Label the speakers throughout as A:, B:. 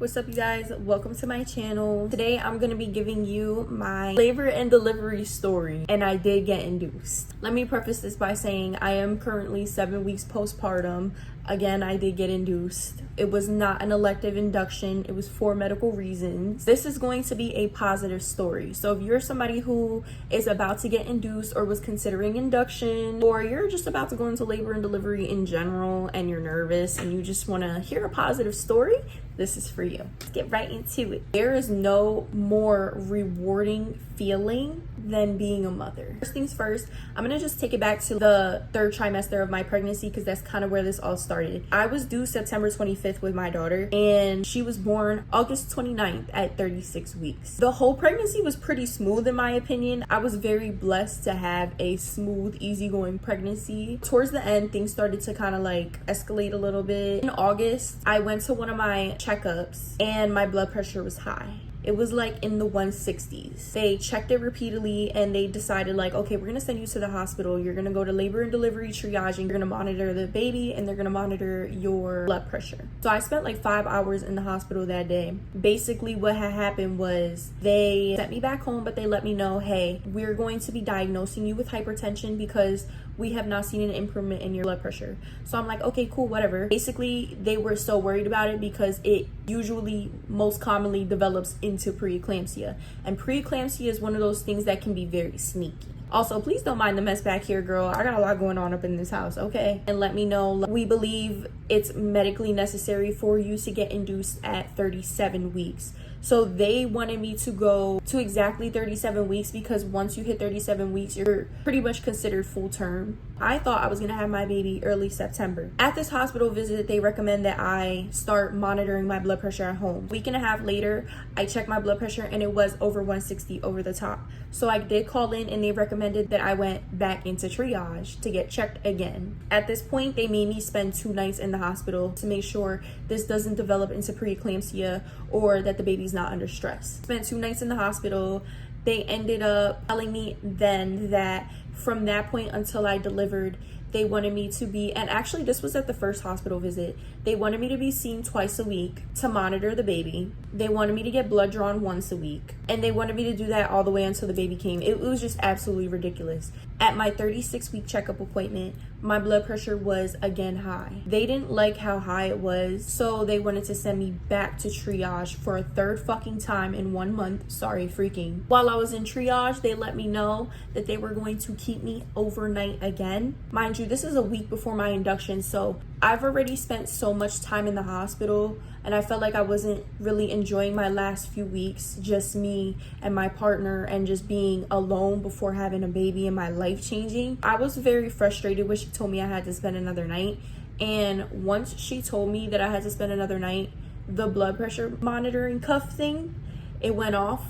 A: What's up, you guys? Welcome to my channel. Today I'm gonna be giving you my labor and delivery story, and I did get induced. Let me preface this by saying I am currently 7 weeks postpartum. Again, I did get induced. It was not an elective induction. It was for medical reasons. This is going to be a positive story. So if you're somebody who is about to get induced or was considering induction, or you're just about to go into labor and delivery in general and you're nervous and you just want to hear a positive story, this is for you. Let's get right into it. There is no more rewarding feeling than being a mother. First things first, I'm gonna just take it back to the third trimester of my pregnancy because that's kind of where this all started. I was due September 25th with my daughter, and she was born August 29th at 36 weeks. The whole pregnancy was pretty smooth in my opinion. I was very blessed to have a smooth, easygoing pregnancy. Towards the end, things started to kind of like escalate a little bit. In August, I went to one of my checkups and my blood pressure was high. It was like in the 160s. They checked it repeatedly and they decided like, okay, we're gonna send you to the hospital. You're gonna go to labor and delivery triaging. You're gonna monitor the baby and they're gonna monitor your blood pressure. So I spent like 5 hours in the hospital that day. Basically what had happened was they sent me back home, but they let me know, hey, we're going to be diagnosing you with hypertension because we have not seen an improvement in your blood pressure. So I'm like, okay, cool, whatever. Basically, they were so worried about it because it usually most commonly develops into preeclampsia. And preeclampsia is one of those things that can be very sneaky. Also, please don't mind the mess back here, girl. I got a lot going on up in this house, okay? And let me know. We believe it's medically necessary for you to get induced at 37 weeks. So they wanted me to go to exactly 37 weeks because once you hit 37 weeks, you're pretty much considered full term. I thought I was gonna have my baby early September. At this hospital visit, they recommend that I start monitoring my blood pressure at home. A week and a half later, I checked my blood pressure and it was over 160 over the top. So I did call in and they recommended that I went back into triage to get checked again. At this point, they made me spend 2 nights in the hospital to make sure this doesn't develop into preeclampsia or that the baby's not under stress. Spent 2 nights in the hospital. They ended up telling me then that from that point until I delivered, they wanted me to be, and actually this was at the first hospital visit, they wanted me to be seen twice a week to monitor the baby. They wanted me to get blood drawn once a week. And they wanted me to do that all the way until the baby came. It was just absolutely ridiculous. At my 36-week checkup appointment, my blood pressure was again high. They didn't like how high it was, so they wanted to send me back to triage for a third fucking time in 1 month. Sorry, freaking. While I was in triage, they let me know that they were going to keep me overnight again. Mind you, this is a week before my induction, so I've already spent so much time in the hospital and I felt like I wasn't really enjoying my last few weeks, just me and my partner and just being alone before having a baby and my life changing. I was very frustrated when she told me I had to spend another night. And once she told me that I had to spend another night, the blood pressure monitoring cuff thing, it went off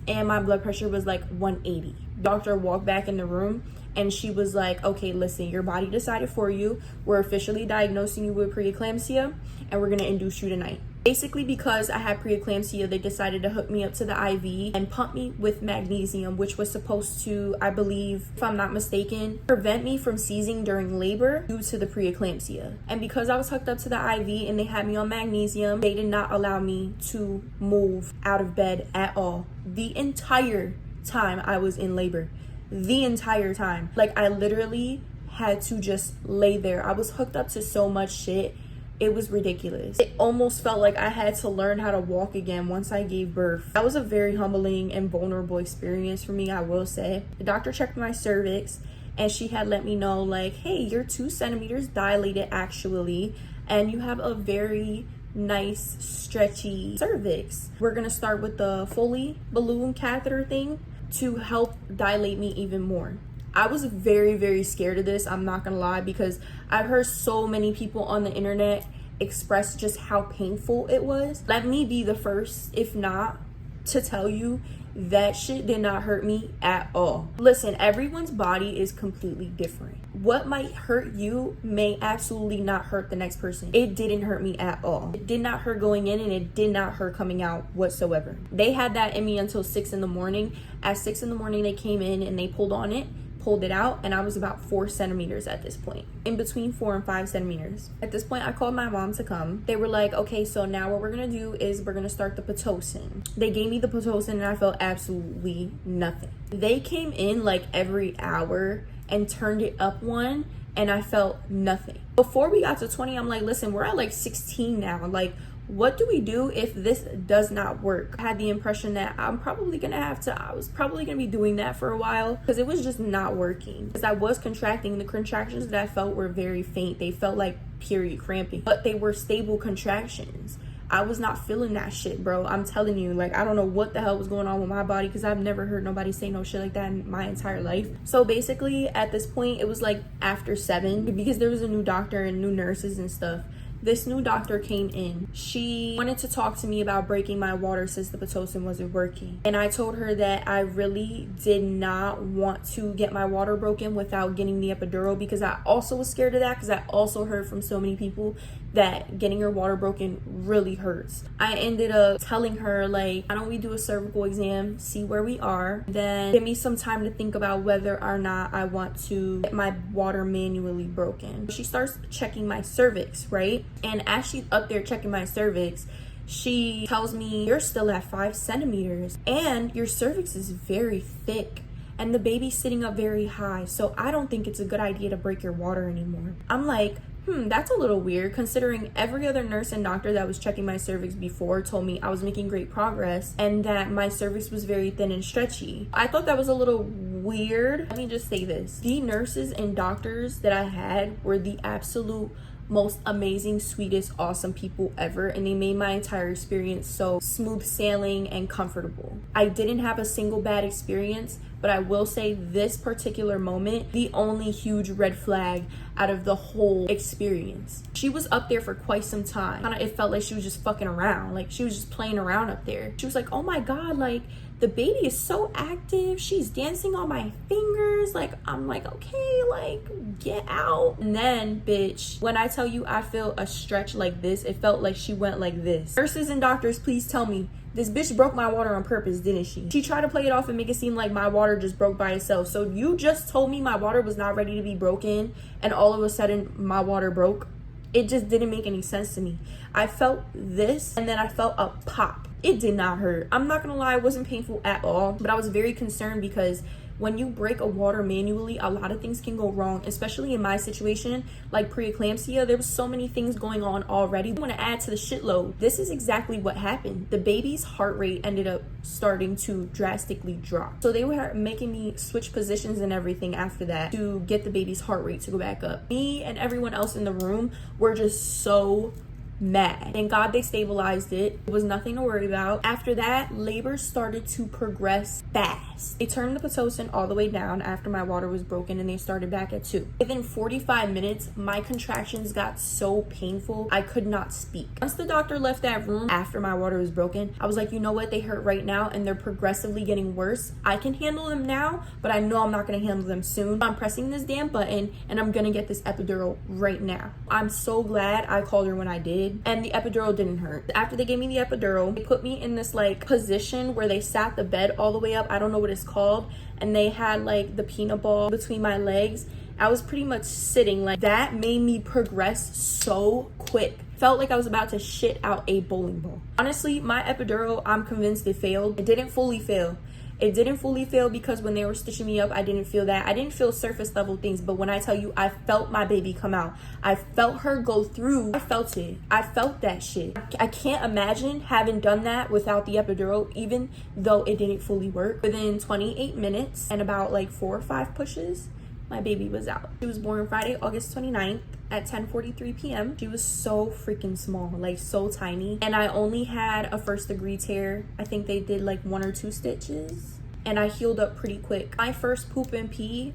A: and my blood pressure was like 180. Doctor walked back in the room and she was like, okay, listen, your body decided for you. We're officially diagnosing you with preeclampsia and we're gonna induce you tonight. Basically, because I had preeclampsia, they decided to hook me up to the IV and pump me with magnesium, which was supposed to, I believe, if I'm not mistaken, prevent me from seizing during labor due to the preeclampsia. And because I was hooked up to the IV and they had me on magnesium, they did not allow me to move out of bed at all. The entire time I was in labor. The entire time. Like, I literally had to just lay there. I was hooked up to so much shit. It was ridiculous. It almost felt like I had to learn how to walk again once I gave birth. That was a very humbling and vulnerable experience for me, I will say. The doctor checked my cervix and she had let me know like, hey, you're 2 centimeters dilated actually, and you have a very nice stretchy cervix. We're gonna start with the Foley balloon catheter thing to help dilate me even more. I was very, very scared of this, I'm not gonna lie, because I've heard so many people on the internet express just how painful it was. Let me be the first, if not, to tell you that shit did not hurt me at all. Listen, everyone's body is completely different. What might hurt you may absolutely not hurt the next person. It didn't hurt me at all. It did not hurt going in and it did not hurt coming out whatsoever. They had that in me until 6 in the morning. At 6 in the morning, they came in and they pulled on it. pulled it out, and I was about 4 centimeters at this point, in between 4 and 5 centimeters. At this point, I called my mom to come. They were like, okay, so now what we're gonna do is we're gonna start the Pitocin. They gave me the Pitocin and I felt absolutely nothing. They came in like every hour and turned it up one, and I felt nothing. Before we got to 20, I'm like, listen, we're at like 16 now. Like, what do we do if this does not work? I had the impression that I was probably gonna be doing that for a while, because it was just not working. Because I was contracting. The contractions that I felt were very faint. They felt like period cramping, but they were stable contractions. I was not feeling that shit, bro. I'm telling you, like, I don't know what the hell was going on with my body, because I've never heard nobody say no shit like that in my entire life. So basically, at this point, it was like after 7, because there was a new doctor and new nurses and stuff. This new doctor came in. She wanted to talk to me about breaking my water since the Pitocin wasn't working. And I told her that I really did not want to get my water broken without getting the epidural, because I also was scared of that, because I also heard from so many people that getting your water broken really hurts. I ended up telling her, like, why don't we do a cervical exam, see where we are, then give me some time to think about whether or not I want to get my water manually broken. She starts checking my cervix, right? And as she's up there checking my cervix, she tells me, you're still at 5 centimeters and your cervix is very thick and the baby's sitting up very high, so I don't think it's a good idea to break your water anymore. I'm like, that's a little weird, considering every other nurse and doctor that was checking my cervix before told me I was making great progress and that my cervix was very thin and stretchy. I thought that was a little weird. Let me just say this. The nurses and doctors that I had were the absolute most amazing, sweetest, awesome people ever, and they made my entire experience so smooth sailing and comfortable. I didn't have a single bad experience, but I will say this particular moment, the only huge red flag out of the whole experience. She was up there for quite some time. It felt like she was just fucking around, like she was just playing around up there. She was like, oh my god, like, the baby is so active, she's dancing on my fingers. Like, I'm like, okay, like, get out. And then, bitch, when I tell you I feel a stretch like this, it felt like she went like this. Nurses and doctors, please tell me, this bitch broke my water on purpose, didn't she? She tried to play it off and make it seem like my water just broke by itself. So you just told me my water was not ready to be broken, and all of a sudden my water broke? It just didn't make any sense to me. I felt this, and then I felt a pop. It did not hurt. I'm not gonna lie, it wasn't painful at all, but I was very concerned because when you break a water manually, a lot of things can go wrong, especially in my situation, like preeclampsia. There was so many things going on already. I want to add to the shitload. This is exactly what happened. The baby's heart rate ended up starting to drastically drop. So they were making me switch positions and everything after that to get the baby's heart rate to go back up. Me and everyone else in the room were just so mad. Thank God they stabilized it. It was nothing to worry about. After that, labor started to progress fast. They turned the Pitocin all the way down after my water was broken, and they started back at 2. Within 45 minutes, my contractions got so painful, I could not speak. Once the doctor left that room after my water was broken, I was like, you know what? They hurt right now and they're progressively getting worse. I can handle them now, but I know I'm not gonna handle them soon. I'm pressing this damn button and I'm gonna get this epidural right now. I'm so glad I called her when I did. And the epidural didn't hurt. After they gave me the epidural, they put me in this like position where they sat the bed all the way up. I don't know what it's called. And they had like the peanut ball between my legs. I was pretty much sitting like that. Made me progress so quick. Felt like I was about to shit out a bowling ball. Honestly, my epidural, I'm convinced it failed. It didn't fully fail. It didn't fully fail because when they were stitching me up, I didn't feel that. I didn't feel surface level things, but when I tell you I felt my baby come out, I felt her go through, I felt it. I felt that shit. I can't imagine having done that without the epidural, even though it didn't fully work. Within 28 minutes and about like 4 or 5 pushes, my baby was out. She was born Friday, August 29th. At 10:43 p.m. She was so freaking small, like so tiny. And I only had a 1st-degree tear. I think they did like 1 or 2 stitches. And I healed up pretty quick. My first poop and pee,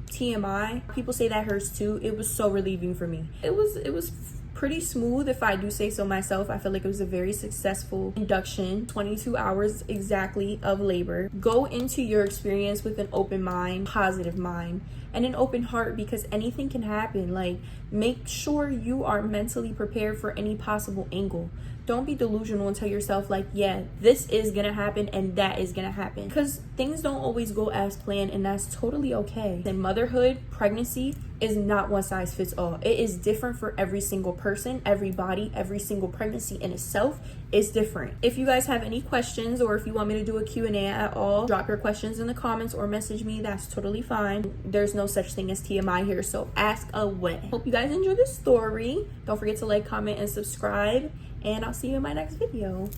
A: TMI, people say that hurts too. It was so relieving for me. It was pretty smooth, if I do say so myself. I feel like it was a very successful induction. 22 hours exactly of labor. Go into your experience with an open mind, positive mind, and an open heart, because anything can happen. Like, make sure you are mentally prepared for any possible angle. Don't be delusional and tell yourself like, yeah, this is gonna happen and that is gonna happen, because things don't always go as planned, and that's totally okay. And motherhood, pregnancy is not one size fits all. It is different for every single person, every body, every single pregnancy in itself is different. If you guys have any questions, or if you want me to do a Q&A at all, drop your questions in the comments or message me. That's totally fine. There's no such thing as TMI here, so ask away. Hope you guys enjoy this story. Don't forget to like, comment, and subscribe, and I'll see you in my next video.